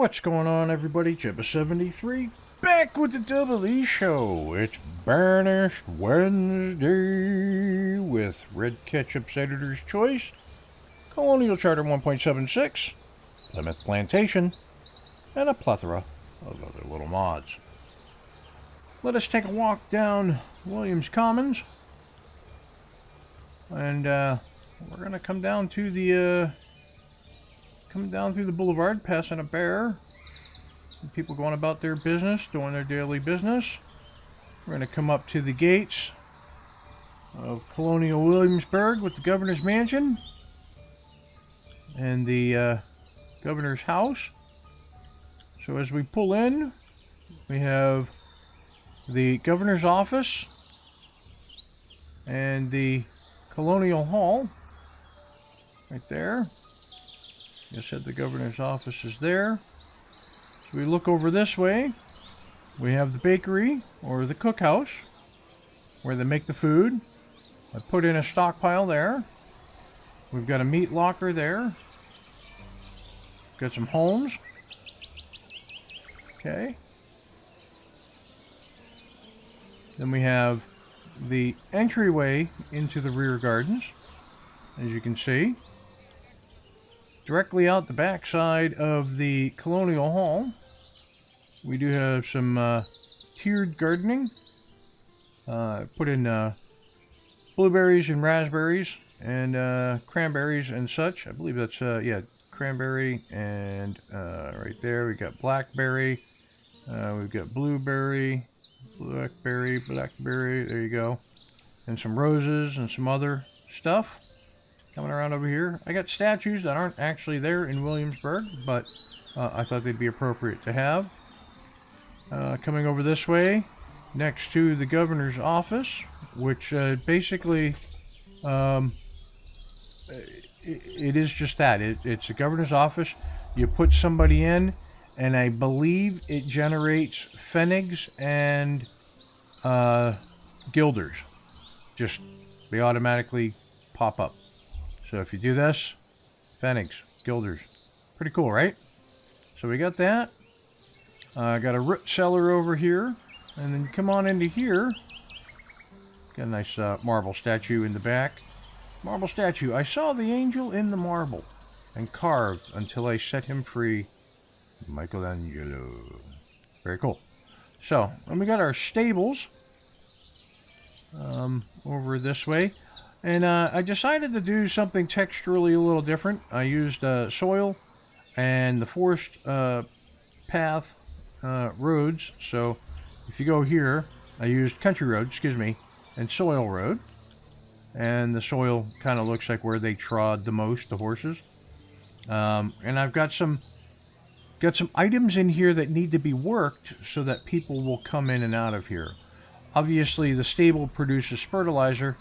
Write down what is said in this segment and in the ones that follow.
What's going on, everybody? Ep21 back with the DoubleEShow. It's Banished Wednesday with Red Ketchup's Editor's Choice, Colonial Charter 1.76, Plymouth Plantation, and a plethora of other little mods. Let us take a walk down Williams Commons, and we're going to come down to the coming down through the boulevard, passing a bear. People going about their business, doing their daily business. We're going to come up to the gates of Colonial Williamsburg with the governor's mansion and the governor's house. So as we pull in, we have the governor's office and the Colonial Hall right there. I said the governor's office is there. So we look over this way. We have the bakery or the cookhouse where they make the food. I put in a stockpile there. We've got a meat locker there. Got some homes. Okay. Then we have the entryway into the rear gardens, as you can see. Directly out the back side of the Colonial Hall, we do have some tiered gardening. Put in blueberries and raspberries and cranberries and such. I believe that's, yeah, cranberry, and right there we got blackberry. We've got blueberry, blackberry, there you go. And some roses and some other stuff. Coming around over here, I got statues that aren't actually there in Williamsburg, but I thought they'd be appropriate to have. Coming over this way, next to the governor's office, which basically it is just that. It's a governor's office. You put somebody in, and I believe it generates Pfennigs and Guilders. Just they automatically pop up. So if you do this, Pfennigs, Guilders. Pretty cool, right? So we got that. Got a root cellar over here. And then you come on into here. Got a nice marble statue in the back. Marble statue. I saw the angel in the marble and carved until I set him free. Michelangelo. Very cool. So, and we got our stables over this way. And I decided to do something texturally a little different. I used soil and the forest path roads. So if you go here, I used country road, excuse me, and soil road. And the soil kind of looks like where they trod the most, the horses. And I've got some items in here that need to be worked so that people will come in and out of here. Obviously, the stable produces fertilizer.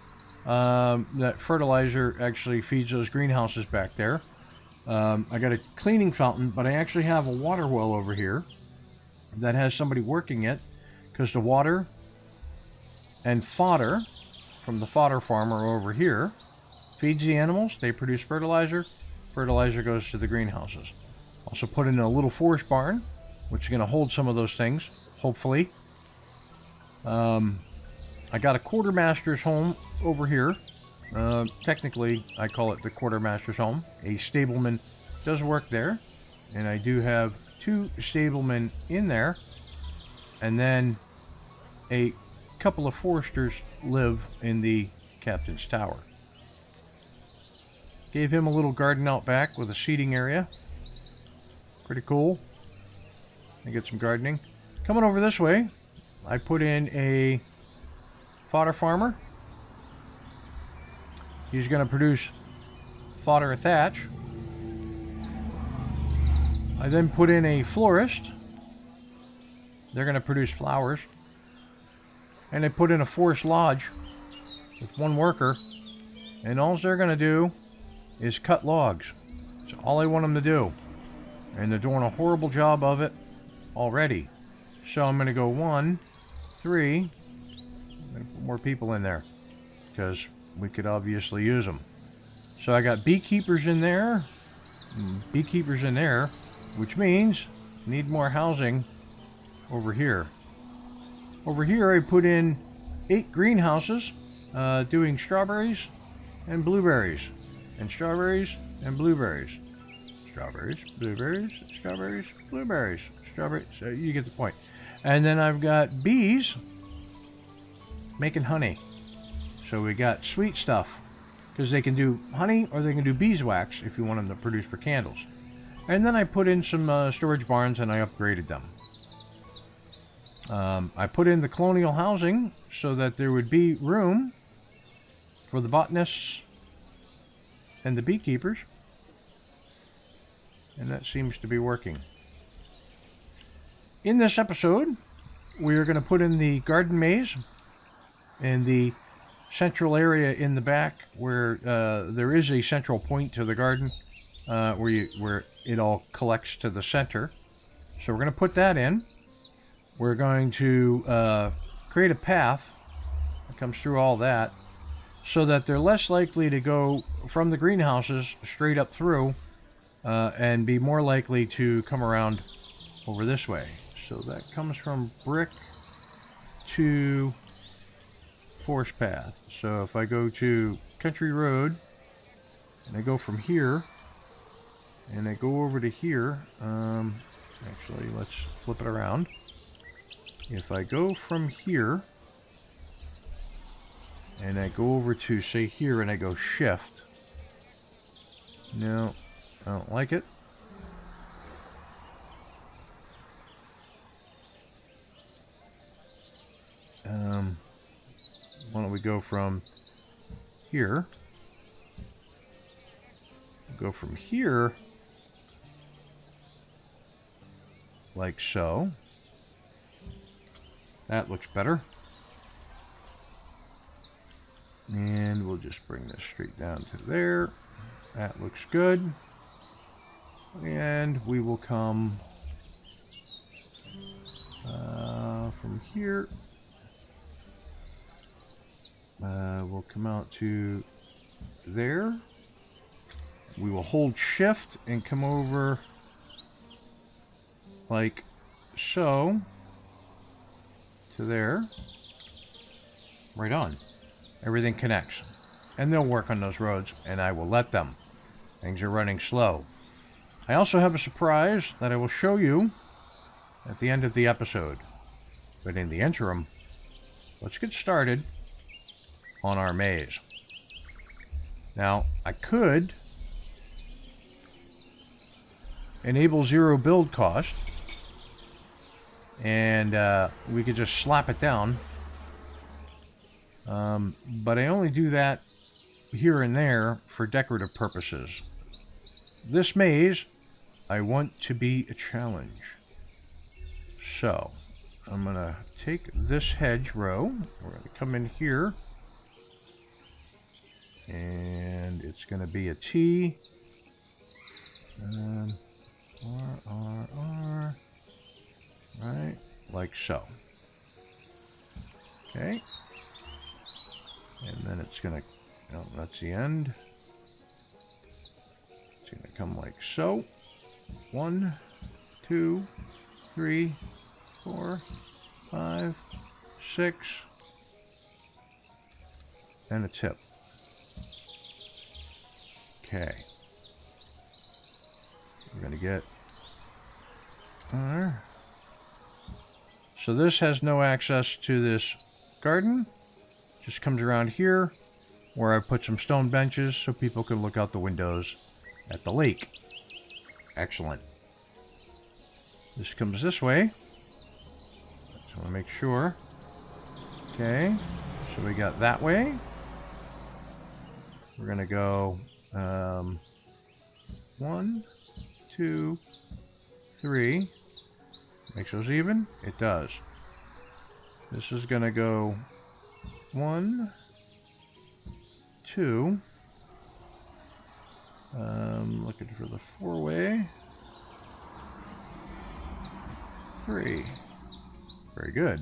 That fertilizer actually feeds those greenhouses back there. I got a cleaning fountain, but I actually have a water well over here that has somebody working it, because the water and fodder from the fodder farmer over here feeds the animals. They produce fertilizer. Fertilizer goes to the greenhouses. Also put in a little forest barn, which is going to hold some of those things, hopefully. I got a quartermaster's home over here. Technically, I call it the quartermaster's home. A stableman does work there. And I do have 2 stablemen in there. And then a couple of foresters live in the captain's tower. Gave him a little garden out back with a seating area. Pretty cool. I get some gardening. Coming over this way, I put in a fodder farmer. He's going to produce fodder thatch. I then put in a florist. They're going to produce flowers. And I put in a forest lodge with 1 worker. And all they're going to do is cut logs. That's all I want them to do. And they're doing a horrible job of it already. So I'm going to go 1, 3. Put more people in there because we could obviously use them. So I got beekeepers in there, which means need more housing over here. Over here I put in 8 greenhouses doing strawberries and blueberries. And strawberries and blueberries. Strawberries, blueberries, strawberries, blueberries, strawberries. So you get the point. And then I've got bees making honey. So we got sweet stuff, because they can do honey or they can do beeswax if you want them to produce for candles. And then I put in some storage barns and I upgraded them. I put in the colonial housing so that there would be room for the botanists and the beekeepers. And that seems to be working. In this episode, we are going to put in the garden maze in the central area in the back where there is a central point to the garden where it all collects to the center. So we're going to put that in. We're going to create a path that comes through all that so that they're less likely to go from the greenhouses straight up through and be more likely to come around over this way. So that comes from brick to forest path. So if I go to Country Road and I go from here and I go over to here, actually let's flip it around. If I go from here and I go over to, say, here, and I go shift, no, I don't like it. Why don't we go from here, go from here like so. That looks better. And we'll just bring this straight down to there. That looks good. And we will come from here. We'll come out to there. We will hold shift and come over like so to there. Right on. Everything connects. And they'll work on those roads, and I will let them. Things are running slow. I also have a surprise that I will show you at the end of the episode. But in the interim, let's get started on our maze. Now, I could enable 0 build cost, and we could just slap it down. But I only do that here and there for decorative purposes. This maze, I want to be a challenge. So, I'm going to take this hedge row. We're going to come in here. And it's going to be a T. R. Right, like so. Okay. And then it's going to, no, that's the end. It's going to come like so. 1, 2, 3, 4, 5, 6, and a tip. Okay. We're going to get there. So this has no access to this garden. Just comes around here where I put some stone benches so people can look out the windows at the lake. Excellent. This comes this way. Just want to make sure. Okay. So we got that way. We're going to go 1, 2, 3. Makes those even? It does. This is going to go 1, 2. Looking for the 4-way. 3. Very good.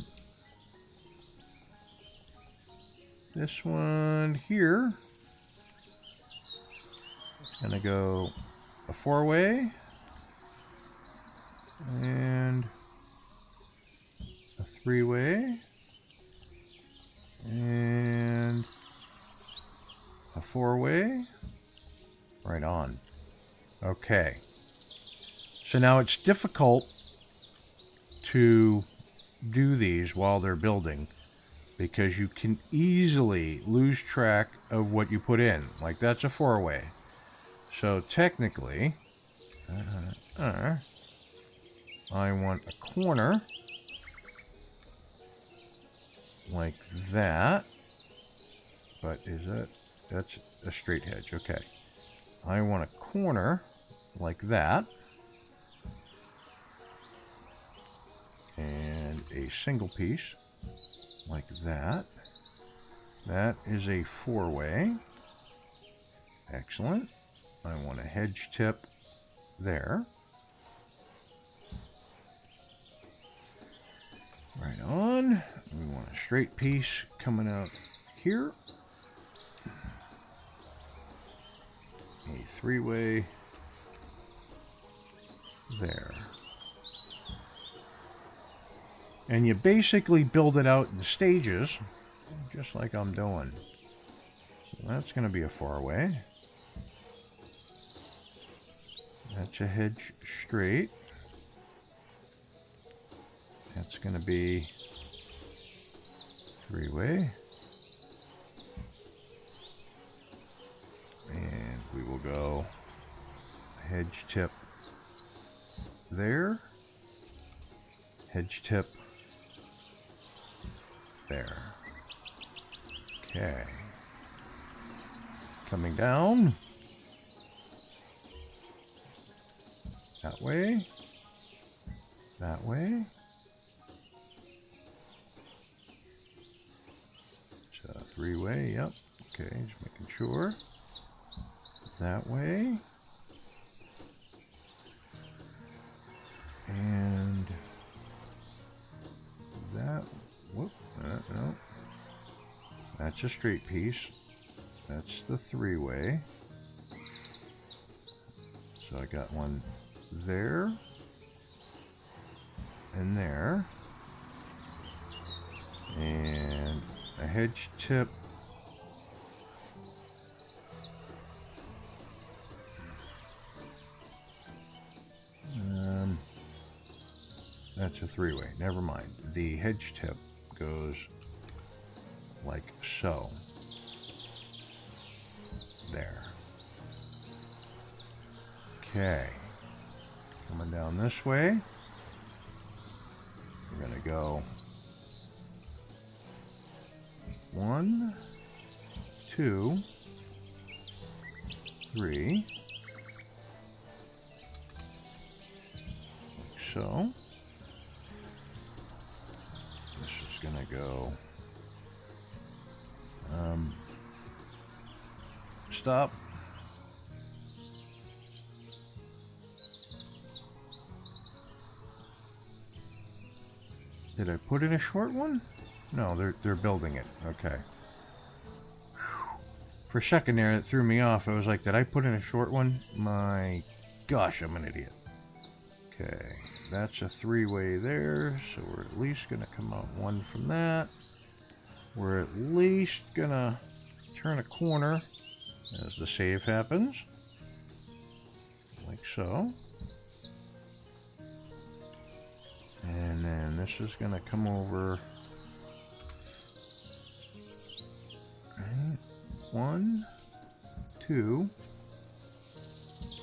This one here is going to go a 4-way. and a three-way, and a four-way. Right on. Okay. So now it's difficult to do these while they're building because you can easily lose track of what you put in. Like that's a four-way. So technically, I want a corner like that. But that's a straight hedge. Okay. I want a corner like that. And a single piece like that. That is a four-way. Excellent. I want a hedge tip there. Right on. We want a straight piece coming out here. A three-way there. And you basically build it out in stages, just like I'm doing. So that's going to be a four-way. That's a hedge straight. That's going to be three-way. And we will go hedge tip there. Hedge tip there. Okay. Coming down. That way. That way. So three-way, yep. Okay, just making sure. That way. And that, whoop, no. That's a straight piece. That's the three-way. So I got one there and there. And a hedge tip. That's a three-way. Never mind. The hedge tip goes like so. There. Okay. Coming down this way. We're going to go 1, 2, 3. Like so. Gonna go stop. Did I put in a short one? No, they're building it. Okay. For a second there, it threw me off. I was like, did I put in a short one? My gosh, I'm an idiot. Okay. That's a three-way there, so we're at least going to come out one from that. We're at least going to turn a corner as the save happens. Like so. And then this is going to come over. Right. 1, 2,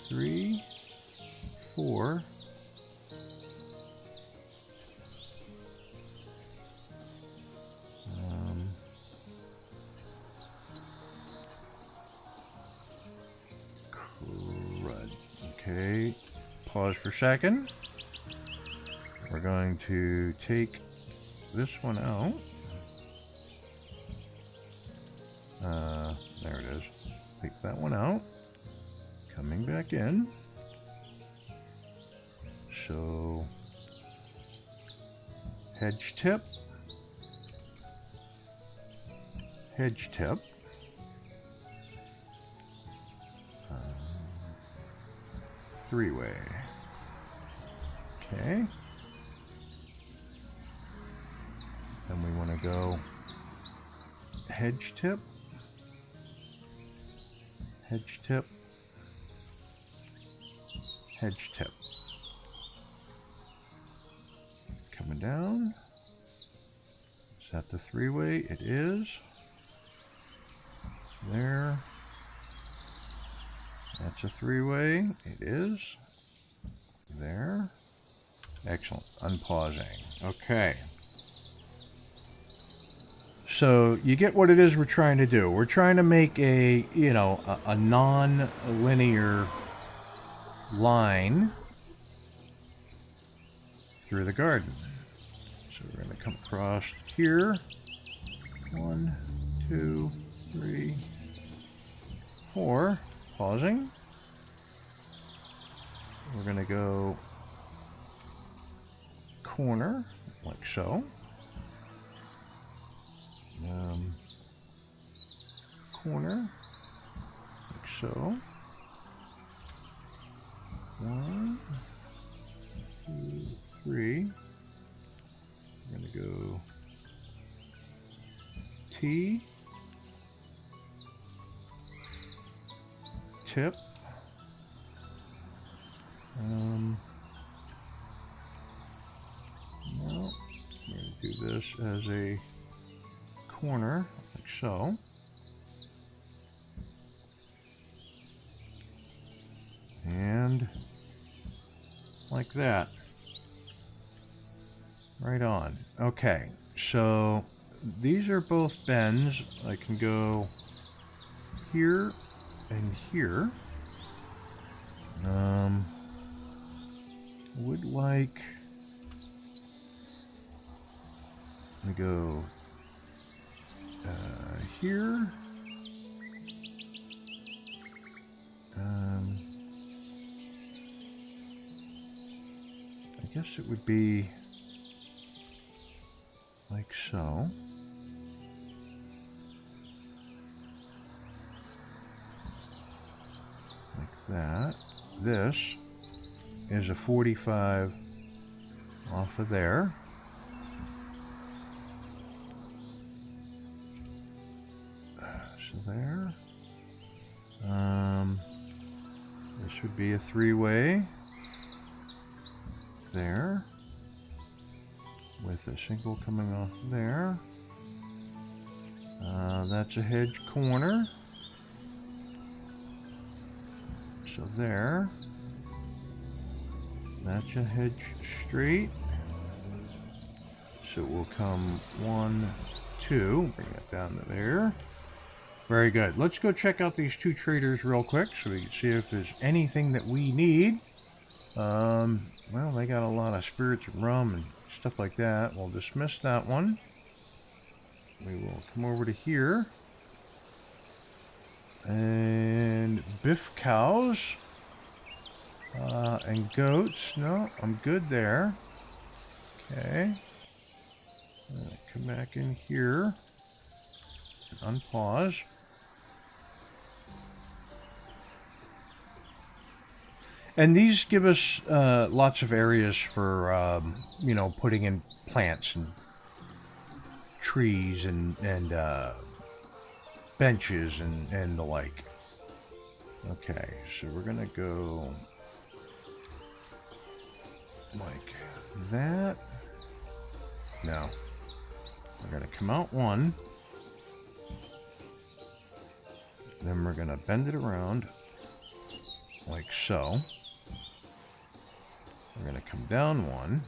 3, 4. Okay, pause for a second. We're going to take this one out. There it is. Take that one out. Coming back in. So, hedge tip. Hedge tip. Three-way. Okay. Then we want to go hedge tip, hedge tip, hedge tip. Coming down. Is that the three-way? It is. There. That's a three-way. It is. There. Excellent. Unpausing. Okay. So you get what it is we're trying to do. We're trying to make a, you know, a non-linear line through the garden. So we're going to come across here. 1, 2, 3, 4. Pausing. We're going to go corner, like so. Corner, like so. 1, 2, 3. We're going to go T, tip. No, we're going to do this as a corner, like so. And like that. Right on. Okay, so these are both bends. I can go here and here. Would like, let me go here. I guess it would be like so. Like that. This is a 45 off of there. So there. This would be a three-way there, with a single coming off there. That's a hedge corner. So there. That's a hedge straight. So we'll come 1, 2, bring that down to there. Very good. Let's go check out these two traders real quick so we can see if there's anything that we need. Well, they got a lot of spirits and rum and stuff like that. We'll dismiss that one. We will come over to here. And biff cows. And goats. No, I'm good there. Okay. Come back in here. Unpause. And these give us lots of areas for, you know, putting in plants and trees and benches and the like. Okay, so we're going to go like that. No. We're going to come out one. Then we're going to bend it around like so. We're going to come down one.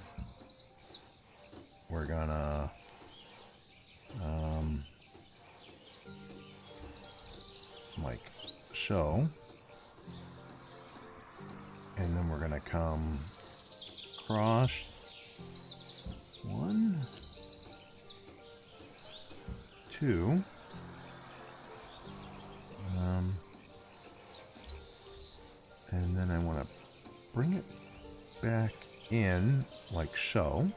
We're going to like so. And then we're going to come across 1, 2. And then I want to bring it back in like so.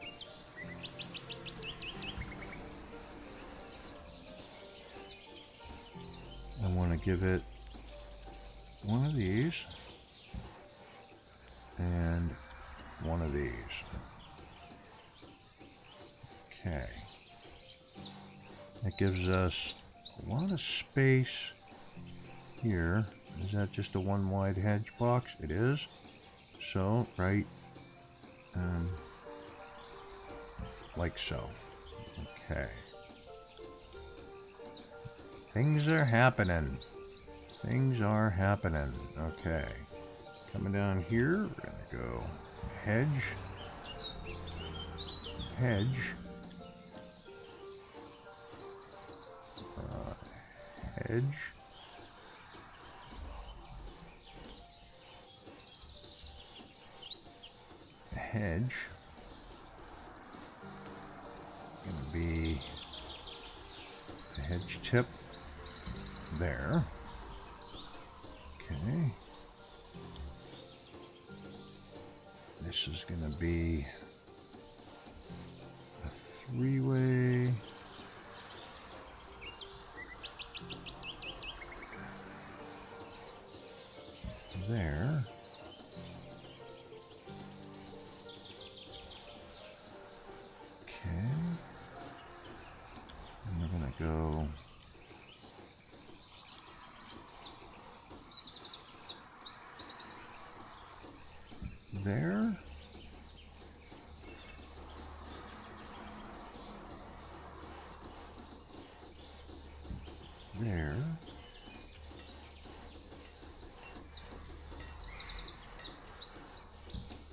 I want to give it one of these and one of these. Okay. That gives us a lot of space here. Is that just a one wide hedge box? It is. So, right, like so. Okay. Things are happening. Things are happening. Okay. Coming down here, we're going to go hedge, hedge, hedge, hedge. Going to be the hedge tip there. Okay. This is going to be a three-way. There. Okay. And we're going to go there. There.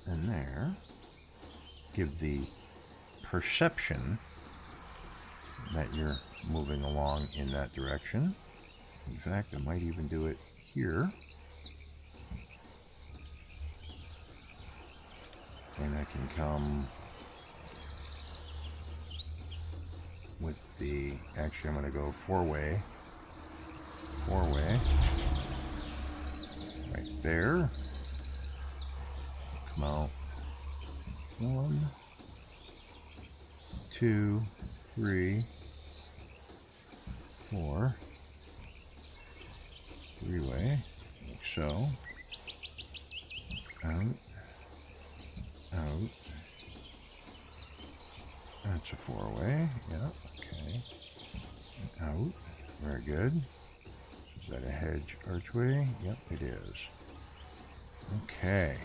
And there. Give the perception that you're moving along in that direction. In fact, I might even do it here. And I can come with the, actually I'm going to go four-way, right there. Come out. 1, 2, 3, 4. Three-way, like so. Out. Out. That's a four-way. Yeah, okay. Out. Very good. Is that a hedge archway? Yep, it is. Okay.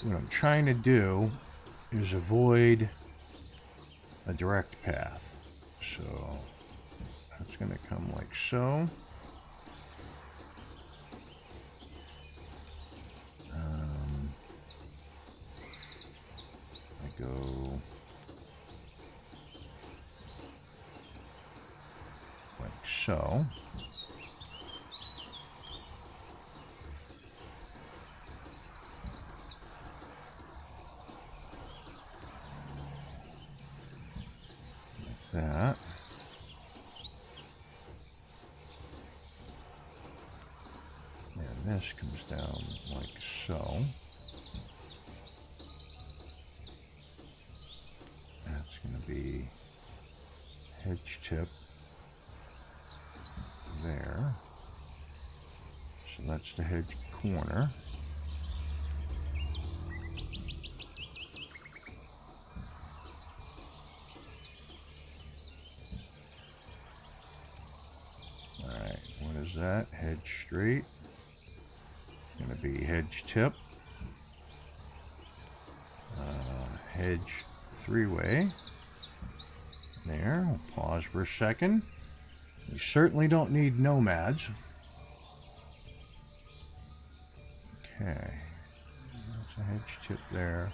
What I'm trying to do is avoid a direct path. So that's going to come like so. I go like so. That. And this comes down like so. That's going to be hedge tip there. So that's the hedge corner. That hedge straight. Going to be hedge tip, hedge three-way. There. We'll pause for a second. We certainly don't need nomads. Okay. That's a hedge tip there.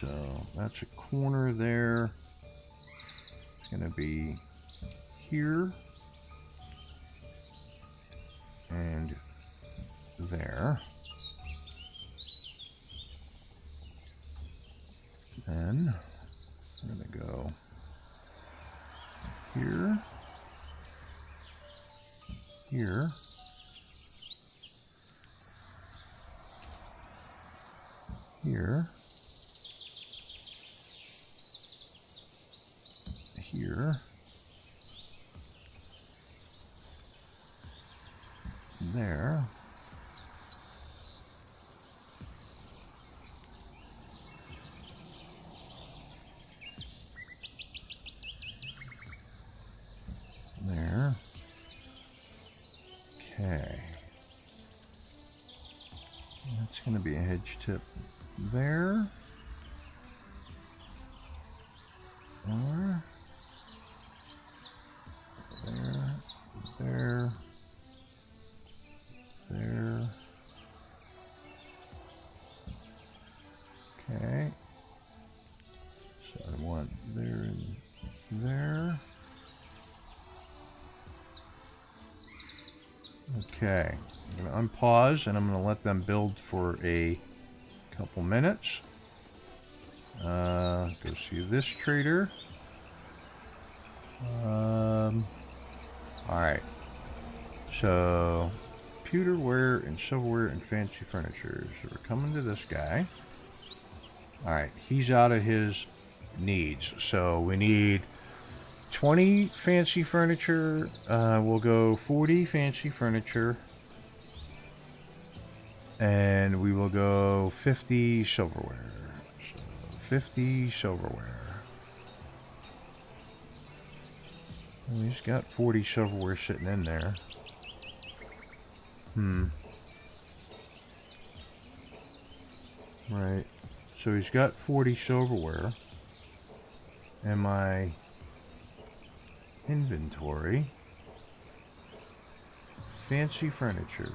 So that's a corner there. It's going to be here. And there. Then I'm going to go here, here, here, here, there, Gonna be a hedge tip there. Or there. Okay. So I want there and there. Okay. I'm going to unpause and I'm going to let them build for a couple minutes. Go see this trader. Alright. So, pewterware and silverware and fancy furniture. So we're coming to this guy. Alright, he's out of his needs. So we need 20 fancy furniture. We'll go 40 fancy furniture. And we will go 50 silverware. So 50 silverware. Well, he's got 40 silverware sitting in there. Right. So he's got 40 silverware. And my inventory. Fancy furniture.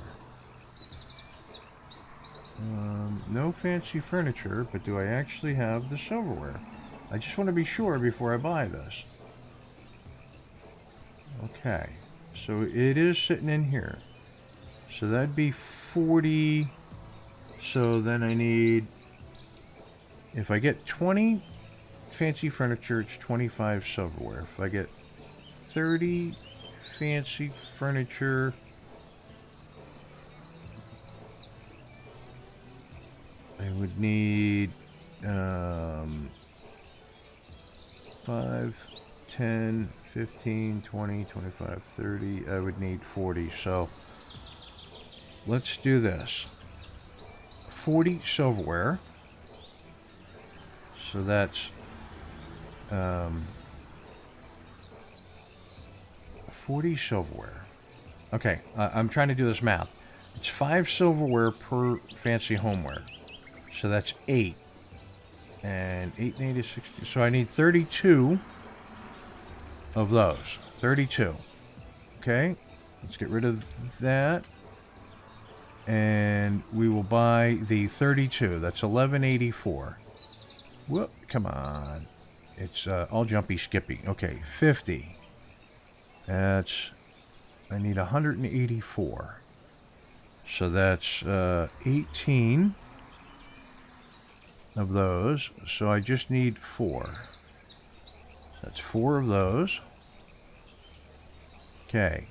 No fancy furniture, but do I actually have the silverware? I just want to be sure before I buy this. Okay, so it is sitting in here. So that'd be 40. So then I need, if I get 20 fancy furniture, it's 25 silverware. If I get 30 fancy furniture, I would need 5, 10, 15, 20, 25, 30. I would need 40. So let's do this. 40 silverware. So that's 40 silverware. Okay, I'm trying to do this math. It's 5 silverware per fancy homeware. So that's 8. And 8 and 8 is 60. So I need 32 of those. 32. Okay, let's get rid of that. And we will buy the 32. That's 1184. Whoop, come on. It's all jumpy skippy. Okay, 50. That's, I need 184. So that's 18 of those. So I just need 4. That's 4 of those. Okay,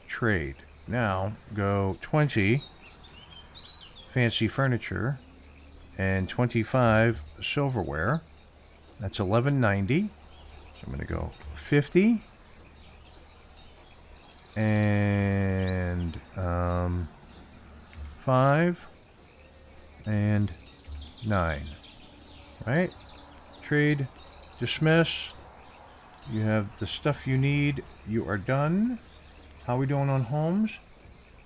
trade. Now go 20 fancy furniture and 25 silverware. That's 1190. So I'm going to go 50 and 5 and 9. Right? Trade, dismiss. You have the stuff you need. You are done. How are we doing on homes?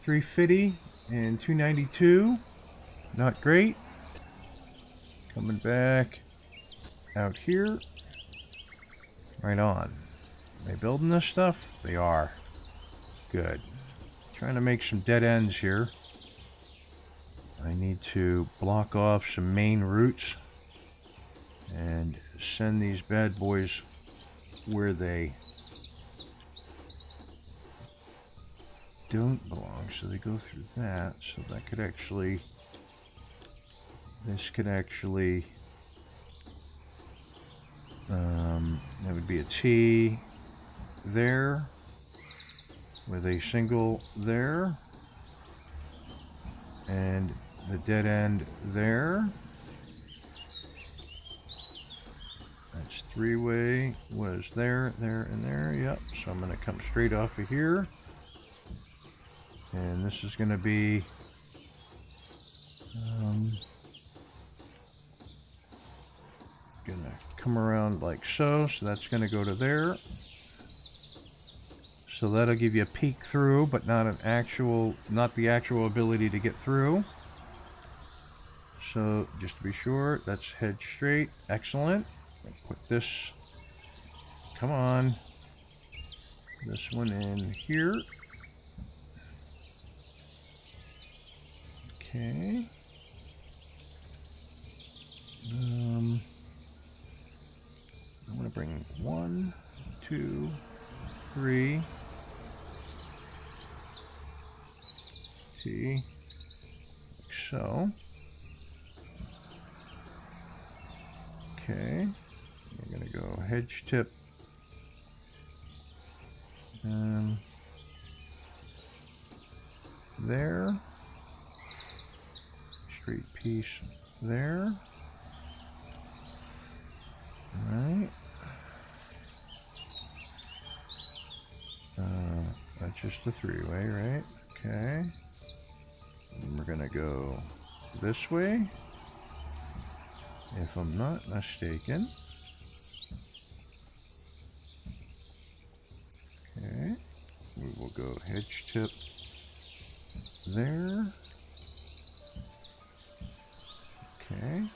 350 and 292. Not great. Coming back out here. Right on. Are they building this stuff? They are. Good. Trying to make some dead ends here. I need to block off some main routes and send these bad boys where they don't belong. So they go through that. So that could actually, this could actually, that would be a T there with a single there and the dead end there. That's 3-way was there, there, and there. Yep. So I'm going to come straight off of here. And this is going to be going to come around like so. So that's going to go to there. So that'll give you a peek through, but not an actual, not the actual ability to get through. So just to be sure, that's head straight. Excellent. Put this, come on, this one in here. Okay. I'm going to bring 1, 2, 3. See, like so. Okay, we're going to go hedge tip. There. Straight piece there. Alright. That's just a 3-way, right? Okay. And we're gonna go this way, if I'm not mistaken. Okay. We will go hedge tip there. Okay.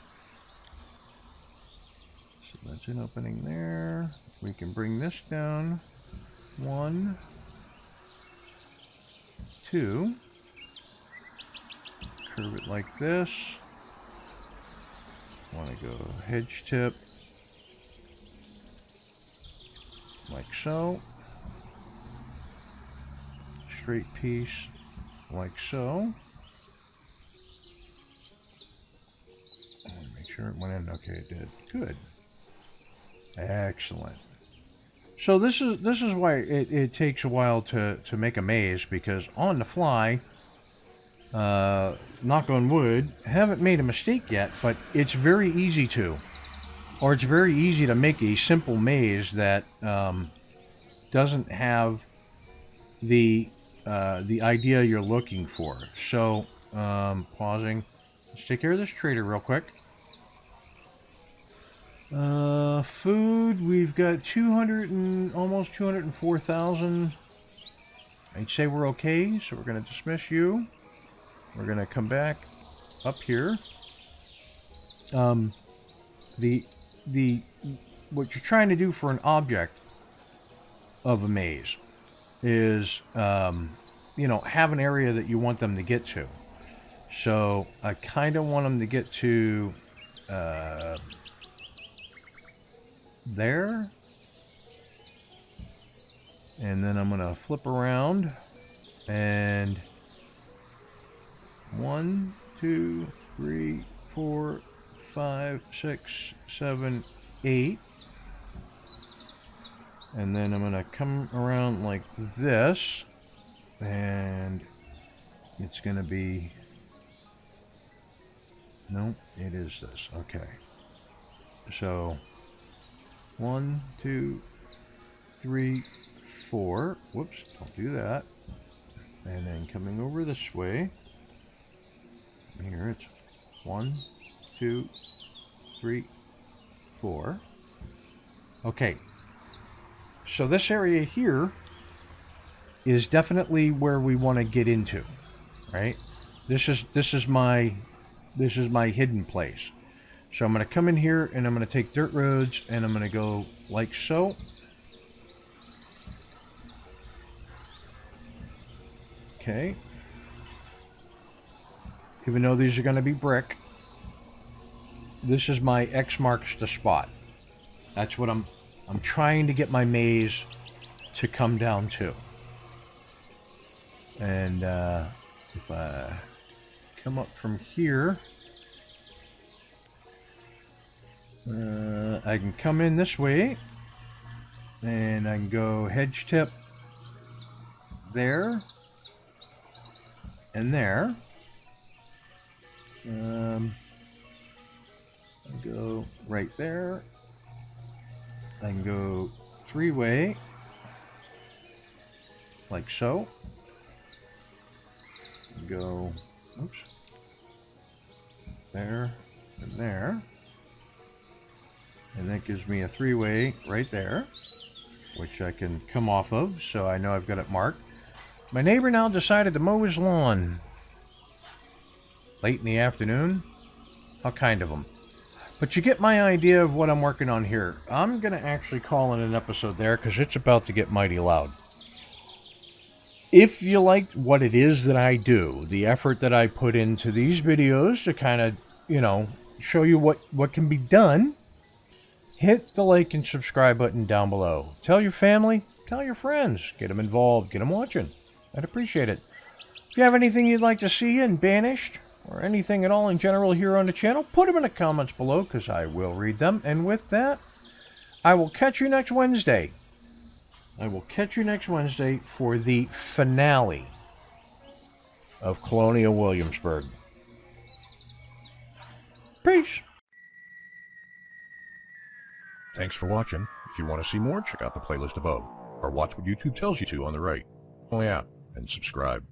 So that's an opening there. We can bring this down. 1, 2. Curve it like this. Want to go hedge tip like so. Straight piece like so. Make sure it went in. Okay, it did. Good. Excellent. So this is why it takes a while to make a maze, because on the fly, knock on wood, haven't made a mistake yet, but it's very easy to, or it's very easy to make a simple maze that doesn't have the idea you're looking for. So pausing. Let's take care of this trader real quick. Food, we've got 200 and almost 204,000. I'd say we're okay, so we're going to dismiss you. We're going to come back up here. What you're trying to do for an object of a maze is, you know, have an area that you want them to get to. So I kind of want them to get to there, and then I'm gonna flip around, and 1, 2, 3, 4, 5, 6, 7, 8, and then I'm gonna come around like this, and it's gonna be, no, it is this. Okay, so 1, 2, 3, 4. Whoops, don't do that. And then coming over this way. Here it's 1, 2, 3, 4. Okay. So this area here is definitely where we want to get into, right? This is my hidden place. So I'm going to come in here and I'm going to take dirt roads and I'm going to go like so. Okay. Even though these are going to be brick, this is my X marks the spot. That's what I'm trying to get my maze to come down to. And if I come up from here, I can come in this way, and I can go hedge tip there and there. I go right there. I can go 3-way, like so. Go, oops, there and there. And that gives me a 3-way right there, which I can come off of, so I know I've got it marked. My neighbor now decided to mow his lawn late in the afternoon. a kind of them. But you get my idea of what I'm working on here. I'm going to actually call it an episode there because it's about to get mighty loud. If you liked what it is that I do, the effort that I put into these videos to kind of, show you what can be done, hit the like and subscribe button down below. Tell your family, tell your friends, get them involved, get them watching. I'd appreciate it. If you have anything you'd like to see in Banished, or anything at all in general here on the channel, put them in the comments below because I will read them. And with that, I will catch you next Wednesday. I will catch you next Wednesday for the finale of Colonial Williamsburg. Peace. Thanks for watching. If you want to see more, check out the playlist above, or watch what YouTube tells you to on the right. Oh yeah, and subscribe.